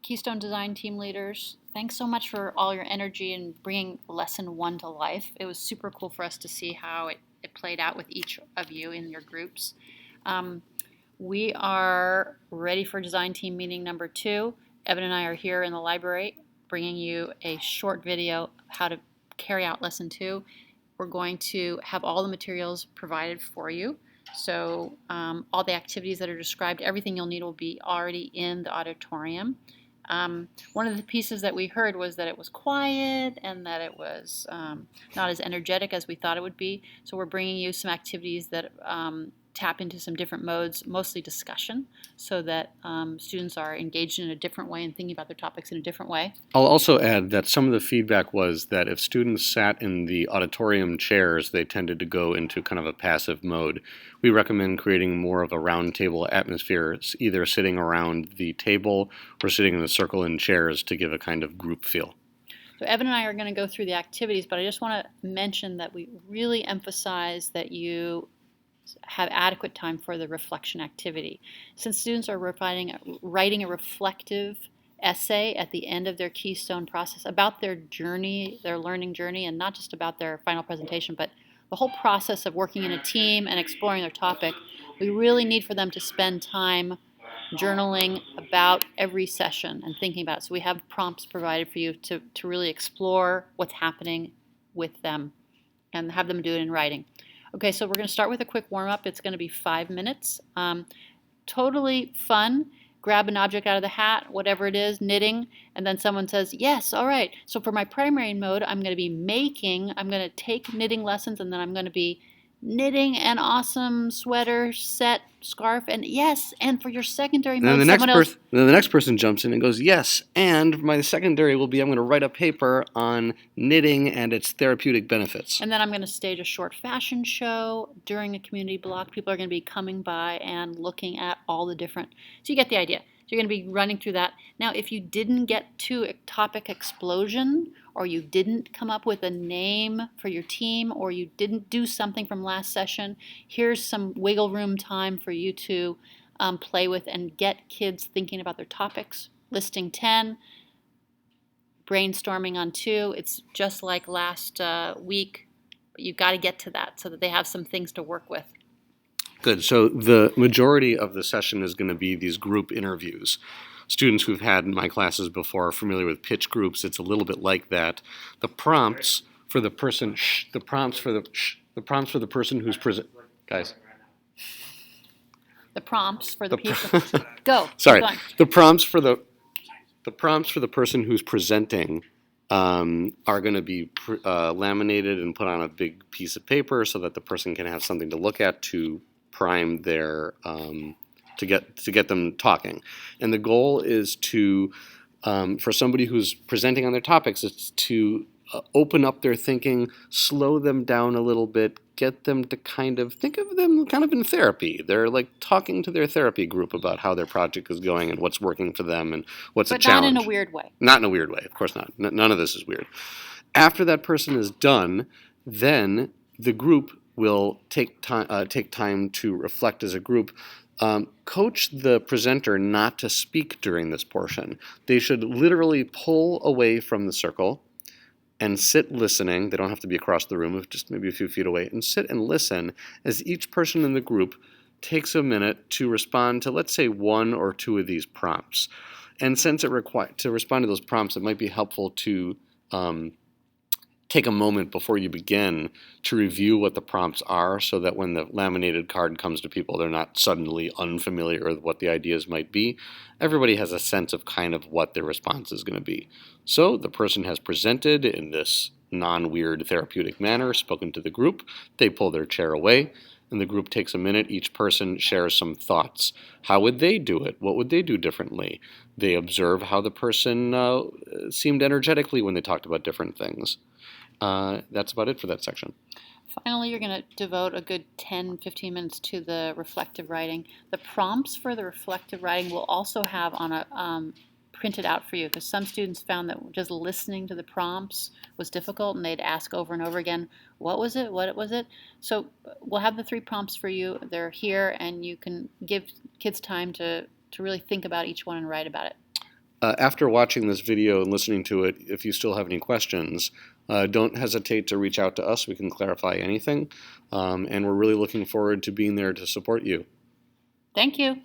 Keystone Design team leaders, thanks so much for all your energy in bringing lesson 1 to life. It was super cool for us to see how it played out with each of you in your groups. We are ready for design team meeting number 2. Evan and I are here in the library bringing you a short video of how to carry out lesson 2. We're going to have all the materials provided for you. So all the activities that are described, everything you'll need will be already in the auditorium. One of the pieces that we heard was that it was quiet and that it was not as energetic as we thought it would be. So we're bringing you some activities that tap into some different modes, mostly discussion, so that students are engaged in a different way and thinking about their topics in a different way. I'll also add that some of the feedback was that if students sat in the auditorium chairs, they tended to go into kind of a passive mode. We recommend creating more of a round table atmosphere, either sitting around the table or sitting in a circle in chairs to give a kind of group feel. So Evan and I are going to go through the activities, but I just want to mention that we really emphasize that you have adequate time for the reflection activity. Since students are writing a reflective essay at the end of their Keystone process about their journey, their learning journey, and not just about their final presentation, but the whole process of working in a team and exploring their topic, we really need for them to spend time journaling about every session and thinking about it. So we have prompts provided for you to really explore what's happening with them and have them do it in writing. Okay, so we're going to start with a quick warm-up. It's going to be 5 minutes. Totally fun. Grab an object out of the hat, whatever it is, knitting, and then someone says, yes, all right. So for my primary mode, I'm going to be I'm going to take knitting lessons, and then I'm going to be knitting an awesome sweater, set, scarf, and yes, and for your secondary mode, then the next person jumps in and goes, yes, and my secondary will be I'm going to write a paper on knitting and its therapeutic benefits. And then I'm going to stage a short fashion show during a community block. People are going to be coming by and looking at all the different, so you get the idea. So you're going to be running through that. Now, if you didn't get to a topic explosion, or you didn't come up with a name for your team, or you didn't do something from last session, here's some wiggle room time for you to play with and get kids thinking about their topics. Listing 10, brainstorming on 2. It's just like last week, but you've got to get to that so that they have some things to work with. Good. So the majority of the session is going to be these group interviews. Students who've had my classes before are familiar with pitch groups. It's a little bit like that. The prompts for the person, the prompts for the person who's present, guys. The prompts for the people. Go. Sorry. The prompts for the person who's presenting are going to be laminated and put on a big piece of paper so that the person can have something to look at to prime their to get them talking. And the goal is to for somebody who's presenting on their topics, it's to open up their thinking, slow them down a little bit, get them to kind of think of them kind of in therapy. They're like talking to their therapy group about how their project is going and what's working for them and what's a challenge. But not in a weird way. Not in a weird way, of course not. None of this is weird. After that person is done, then the group will take time to reflect as a group. Coach the presenter not to speak during this portion. They should literally pull away from the circle and sit listening. They don't have to be across the room, just maybe a few feet away, and sit and listen as each person in the group takes a minute to respond to, let's say, 1 or 2 of these prompts. And since to respond to those prompts, it might be helpful to take a moment before you begin to review what the prompts are so that when the laminated card comes to people, they're not suddenly unfamiliar with what the ideas might be. Everybody has a sense of kind of what their response is going to be. So the person has presented in this non-weird therapeutic manner, spoken to the group, they pull their chair away, and the group takes a minute. Each person shares some thoughts. How would they do it? What would they do differently? They observe how the person seemed energetically when they talked about different things. That's about it for that section. Finally, you're going to devote a good 10-15 minutes to the reflective writing. The prompts for the reflective writing will also have on a printed out for you, because some students found that just listening to the prompts was difficult and they'd ask over and over again, what was it? What was it? So we'll have the 3 prompts for you. They're here, and you can give kids time to really think about each one and write about it. After watching this video and listening to it, if you still have any questions, don't hesitate to reach out to us. We can clarify anything. And we're really looking forward to being there to support you. Thank you.